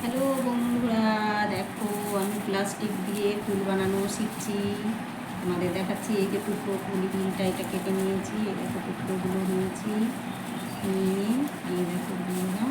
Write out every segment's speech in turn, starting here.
Hello বন্ধুরা, দেখো আমি প্লাস্টিক দিয়ে ফুল বানানো শিখছি। তোমাদের দেখাচ্ছি। এই যে টুকরো ফুলটা এটা কেটে নিয়েছি, এই দেখো টুকরোগুলো নিয়েছি, নিয়ে এই দেখো বন্ধুরা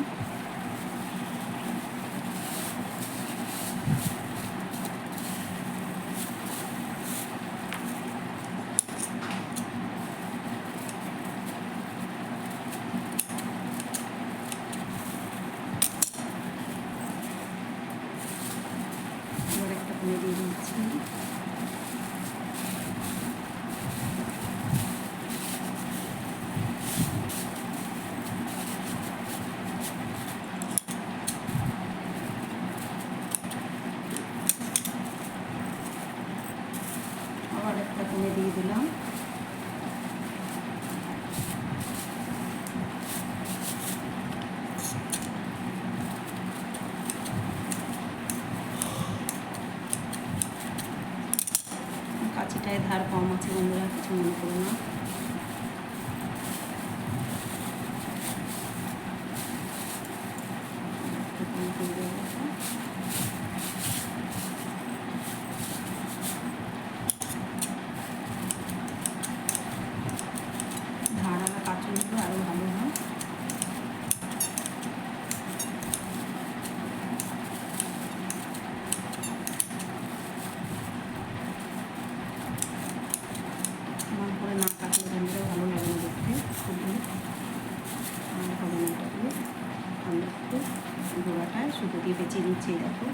আবার একটা করে দিয়ে দিচ্ছি। আবার একটা করে দিয়ে দিলাম। কাঁচিটায় ধার কম আছে বন্ধুরা, কিছু মনে করো না। ধারালা কাঁচি হলে আরও ভালো হয়। আমার করে না কাটলে বন্ধুরা ভালো লাগে না দেখতে, খুবই হবে না। এটা দিয়ে আমি একটু গোড়াটায় সুতো দিয়ে পেঁচিয়ে নিচ্ছি। দেখো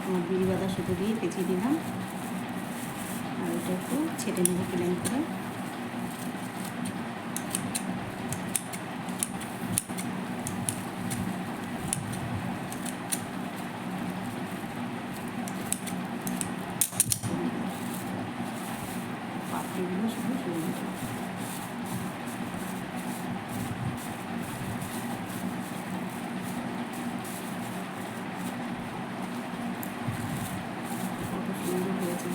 আমার বিড়ি বাঁধা সুতো দিয়ে পেঁচিয়ে দিলাম, আর এটা একটু ছেটে নেবো প্লেন করে। পাপড়িগুলো শুধু সরিয়ে দেবো। কত সুন্দর হয়েছে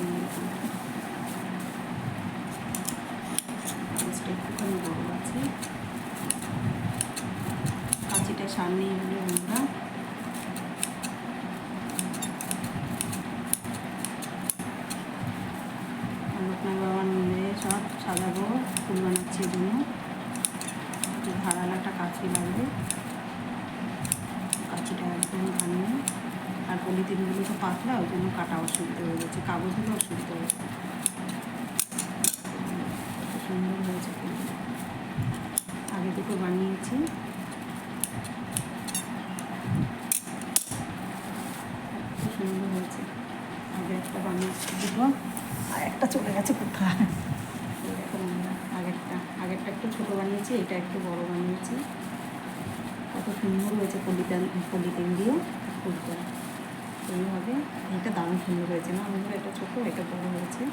একটুখানি বড় আছে, কাঁচিটা সামনে এগুলো বন্ধুরা। অন্নপূর্ণা বাবার মন্দিরে সব সাজাবো, ফুল বানাচ্ছি। এই জন্য ধারালাটা কাঁচি লাগবে, কাঁচিটা একদম ভাঙিয়ে। আর পলিথিনগুলো তো পাতলা, ওই জন্য কাটা অসুবিধা হয়ে গেছে, কাগজগুলো অসুবিধা হয়েছে। কত সুন্দর হয়েছে ফুলগুলো, আগে দুটো বানিয়েছি। খুব সুন্দর হয়েছে। আগে একটা বানিয়েছি দিব, আর একটা চলে গেছে কোথায়। এরকম আমরা আগেরটা একটু ছোটো বানিয়েছি, এটা একটু বড় বানিয়েছি। কত সুন্দর হয়েছে পলিথিন দিয়ে ফুলটা। এইভাবে এটা দারুণ সুন্দর হয়েছে না বন্ধুরা? এটা ছোটো, এটা বড় হয়েছে।